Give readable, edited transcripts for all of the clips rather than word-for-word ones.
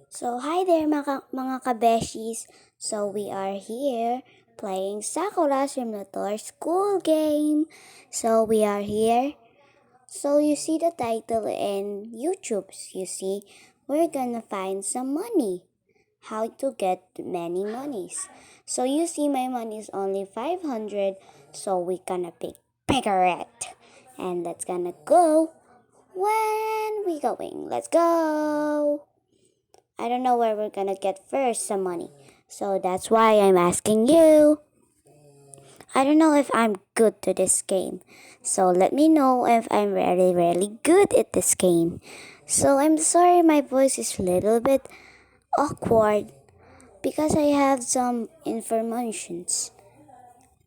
So, hi there mga kabeshis. So, we are here playing Sakura Simulator School Game. So, we are here. So, you see the title in YouTube. You see, we're gonna find some money. How to get many monies. So, you see my money is only 500. So, we gonna bigger it. And let's gonna go. When we going? Let's go. I don't know where we're gonna get first some money. So that's why I'm asking you. I don't know if I'm good to this game. So let me know if I'm really, really good at this game. So I'm sorry my voice is a little bit awkward because I have some informations.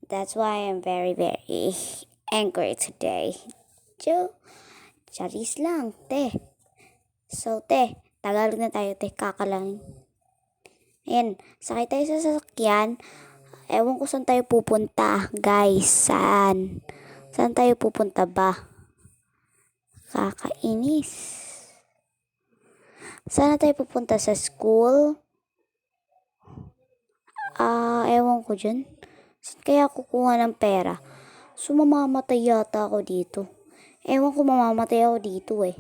That's why I'm very, very angry today. Jo, charis lang, te. So, te, Tagalog na tayo, te. Kakalangin. Ayan, sakay tayo sa sasakyan. Ewan ko saan tayo pupunta, guys. Saan? Saan tayo pupunta ba? Kakainis. Saan tayo pupunta sa school? Ewan ko dyan. Saan kaya kukuha ng pera? So, mamamatay yata ako dito. Ewan ko mamamatay ako dito eh.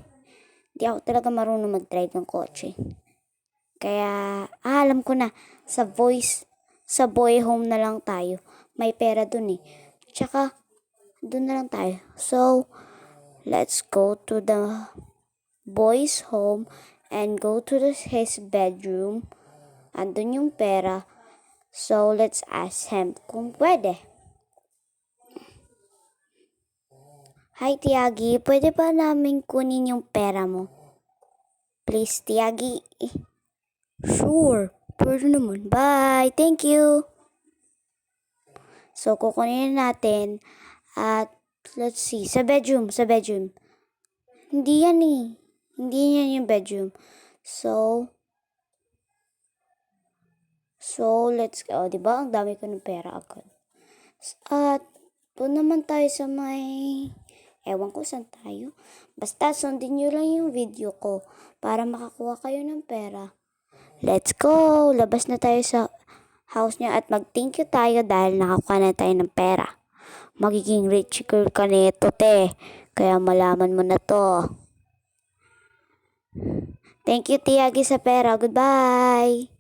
Di ako talaga marunong mag-drive ng kotse. Kaya, alam ko na. Sa boy home na lang tayo. May pera dun eh. Tsaka, dun na lang tayo. So, let's go to the boy's home and go to his bedroom. Andun yung pera. So, let's ask him kung pwede. Hi, Tiagi. Pwede ba namin kunin yung pera mo? Please, Tiagi. Sure. Pwede naman. Bye. Thank you. So, kukunin natin. At, let's see. Sa bedroom. Hindi yan eh. Hindi yan yung bedroom. So, let's go. Diba? Ang dami ko ng pera agad. At, doon naman tayo sa may... Ewan ko saan tayo. Basta, sundin nyo lang yung video ko para makakuha kayo ng pera. Let's go! Labas na tayo sa house niya at mag-thank you tayo dahil nakakuha na tayo ng pera. Magiging rich girl ka nito, te. Kaya malaman mo na to. Thank you, Tiagi, sa pera. Goodbye!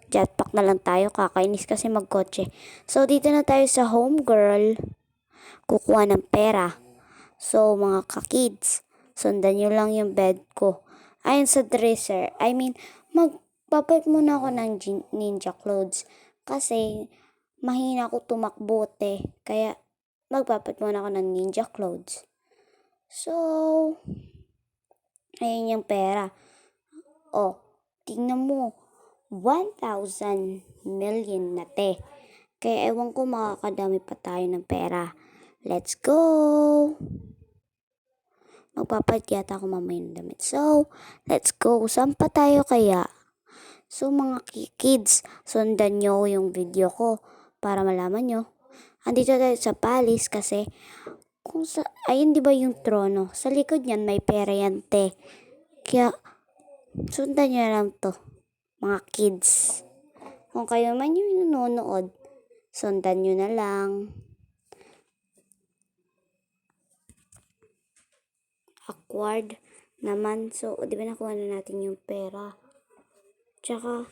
Jetpack na lang tayo. Kakainis kasi magkotse. So, dito na tayo sa home, girl. Kukuha ng pera. So, mga ka-kids, sundan nyo lang yung bed ko. Ayun sa dresser. Magpapalit muna ako ng ninja clothes. Kasi, mahina ako tumakbo, te. Kaya, magpapalit muna ako ng ninja clothes. So, ayun yung pera. Oh, tingnan mo. 1,000 million na, te. Kaya ewan ko makakadami pa tayo ng pera. Let's go! Magpapalit yata ako mamaya ng damit. So, let's go. Saan pa tayo kaya? So, mga kids, sundan nyo yung video ko para malaman nyo. Andito tayo sa palace kasi ayun di ba yung trono? Sa likod niyan may pera yan, te. Kaya, sundan nyo lang to, mga kids. Kung kayo man yung nanonood, sundan nyo na lang. Awkward naman. So, di ba nakuha na natin yung pera? Tsaka,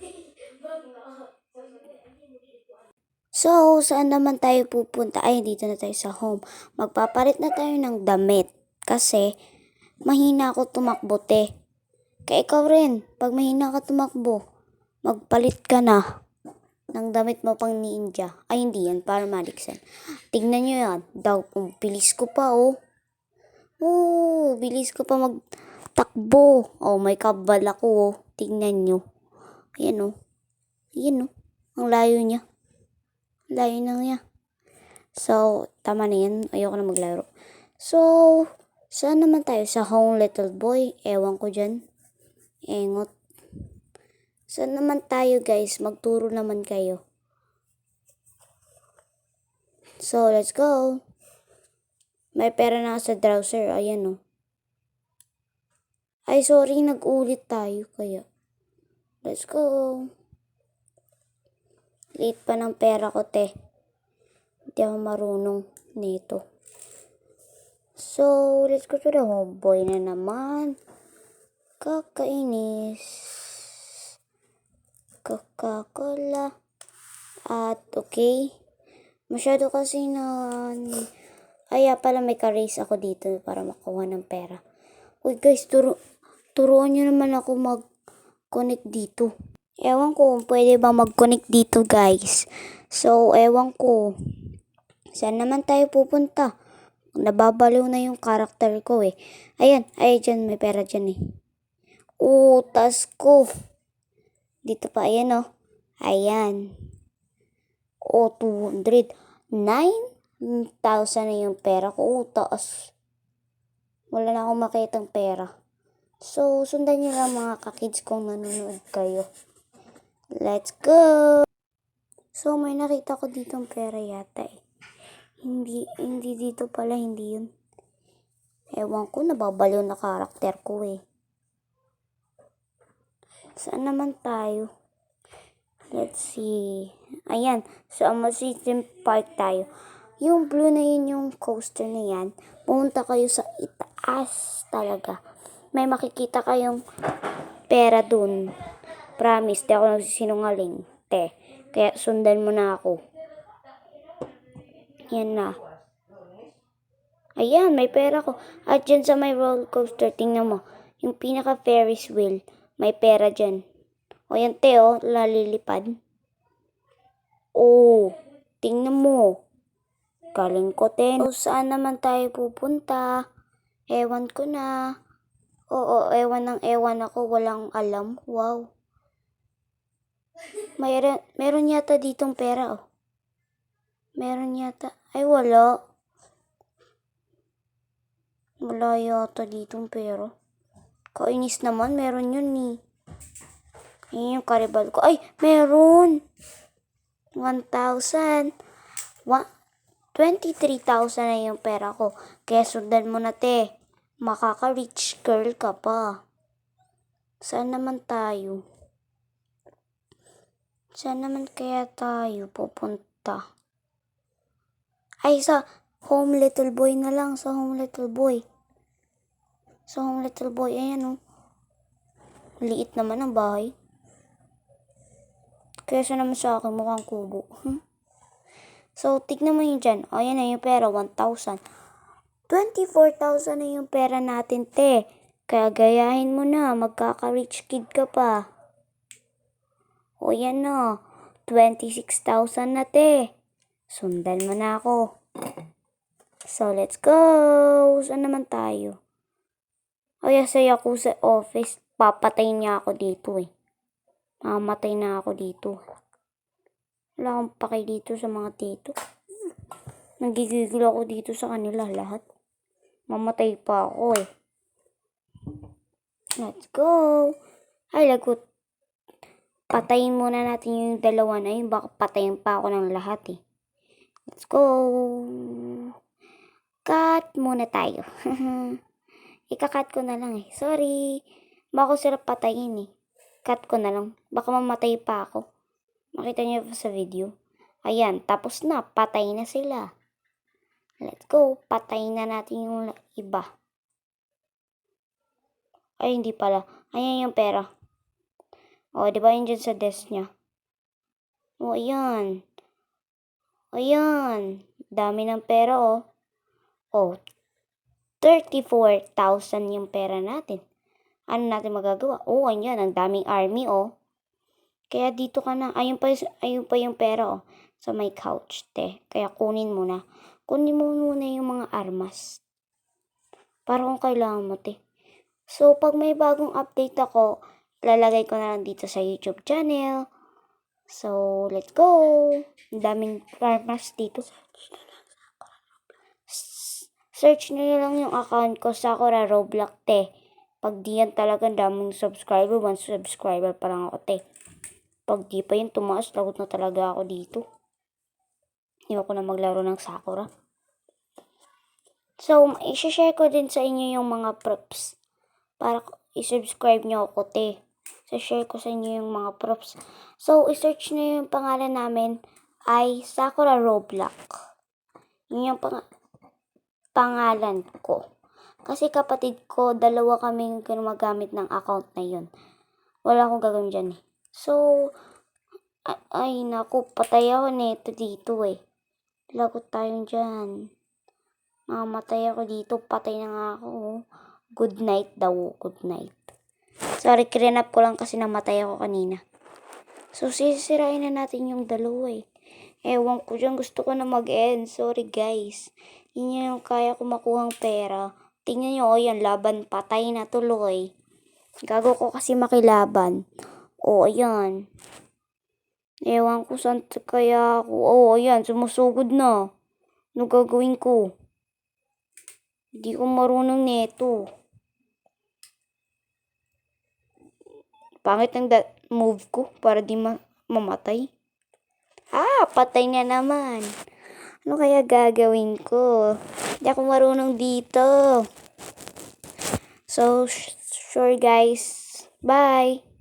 so, saan naman tayo pupunta? Ay, dito na tayo sa home. Magpapalit na tayo ng damit. Kasi, mahina ako tumakbo, te. Kaya ikaw rin, pag mahina ka tumakbo, magpalit ka na ng damit mo pang ninja. Ay, hindi yan, para maliksan. Tingnan nyo yan. Bilis ko pa, oh. Oh, bilis ko pa magtakbo. Oh, may kabal ako, oh. Tingnan nyo. Ayan, oh. Ayan, oh. Ang layo niya. Layo na niya. So, tama na yan. Ayoko na maglaro. So, saan naman tayo? Sa home, little boy? Ewan ko dyan. Engot. Saan naman tayo, guys? Magturo naman kayo. So, let's go. May pera na sa browser. Ayan, oh. Ay, sorry, nag-ulit tayo kaya. Let's go. Liit pa ng pera ko, te. Hindi ako marunong nito. So, let's go to the homeboy na naman. Kakainis. Coca-Cola. At okay. Masyado kasi na... Kaya pala may ka-raise ako dito para makuha ng pera. Uy guys, turuan nyo naman ako mag-connect dito. Ewan ko kung pwede ba mag-connect dito guys. So, ewan ko. Saan naman tayo pupunta? Nababaliw na yung karakter ko eh. Ayan, dyan, may pera dyan eh. Utas ko. Dito pa, ayan oh. Ayan. 200. 9,000 na yung pera ko. Taas. Wala na akong makitang pera. So, sundan nyo lang mga kakids kung nanonood kayo. Let's go! So, may nakita ko ditong pera yata eh. Hindi dito pala, hindi yun. Ewan ko, nababaliw na karakter ko eh. Saan naman tayo? Let's see. Ayan, sa Amusement Park tayo. Yung blue na yun, yung coaster na yan, pumunta kayo sa itaas talaga. May makikita kayong pera dun. Promise, di ako nagsisinungaling. Te, kaya sundan mo na ako. Yan na. Ayan, may pera ko. At dyan sa may roller coaster, tingnan mo. Yung pinaka Ferris wheel, may pera dyan. O yan, te, lalilipad. Oh, tingnan mo. Galing ko, te. O, saan naman tayo pupunta? Ewan ko na. Oo, ewan ako. Walang alam. Wow. Meron yata ditong pera, oh. Meron yata. Ay, wala. Wala yata ditong pera. Kainis naman, meron yun eh. Ayun yung karibal ko. Ay, meron! 1,000. 23,000 na yung pera ko. Kaya sundan mo na, te. Makaka-rich girl ka pa. Saan naman tayo? Saan naman kaya tayo pupunta? Ay, sa Home Little Boy na lang. Sa Home Little Boy. Sa Home Little Boy. Ayan, oh. Liit naman ang bahay. Kesa naman sa akin, mukhang kubo. So, tignan mo yun dyan. O, yan na yung pera, 1,000. 24,000 na yung pera natin, te. Kaya gayahin mo na, magkaka-rich kid ka pa. O, yan na. 26,000 na, te. Sundan mo na ako. So, let's go. Saan naman tayo? O, saya ko sa office. Papatayin niya ako dito eh. Mamatay na ako dito. Wala akong paki dito sa mga tito. Nagigigil ako dito sa kanila lahat. Mamatay pa ako eh. Let's go. Ay, lagot. Patayin muna natin yung dalawa na yun. Baka patayin pa ako ng lahat eh. Let's go. Cut muna tayo. Ika-cut ko na lang eh. Sorry. Baka sila patayin eh. Cut ko na lang. Baka mamatay pa ako. Makita niyo pa sa video. Ayan, tapos na. Patay na sila. Let's go. Patayin na natin yung iba. Ay, hindi pala. Ayan yung pera. O, di ba yun dyan sa desk niya? O, ayan. Ayan. Dami ng pera, oh. O, 34,000 yung pera natin. Ano natin magagawa? Oh, ayan. Ang daming army, oh. Kaya dito ka na. Ayun pa yung pera, oh. Sa may couch, te. Kaya kunin mo na. Kunin mo muna yung mga armas. Para kung kailangan mo, te. So, pag may bagong update ako, lalagay ko na lang dito sa YouTube channel. So, let's go. Ang daming armas dito. Search nyo lang yung account ko, Sakura Roblox, te. Pag di yan talaga daming subscriber, 1 subscriber pa lang ako, te. Pag di pa yun tumaas, lagot na talaga ako dito. Hindi ako na maglaro ng Sakura. So, i-share ko din sa inyo yung mga props. Para i-subscribe nyo ako, te. So, share ko sa inyo yung mga props. So, i-search nyo yung pangalan namin ay Sakura Roblox. Yun yung pangalan ko. Kasi kapatid ko, dalawa kaming gumagamit ng account na yun. Wala akong gagawin dyan eh. So, ay naku, patay ako nito dito eh. Lagot tayo dyan. Mamatay ako dito, patay na nga ako. Good night daw, good night. Sorry, clean-up ko lang kasi namatay ako kanina. So, sisirain na natin yung dalawa eh. Ewan ko dyan, gusto ko na mag-end. Sorry guys. Yun yung kaya ko makuhang pera. Tingnan nyo, yan, laban, patay na tuloy. Gago ko kasi makilaban. O, ayan. Ewan ko saan kaya ako. O, ayan, sumusugod na. Ano gagawin ko? Hindi ko marunong neto. Pangit ang move ko para di mamatay. Patay na naman. Ano kaya gagawin ko? Hindi ako marunong dito. So, sure guys. Bye!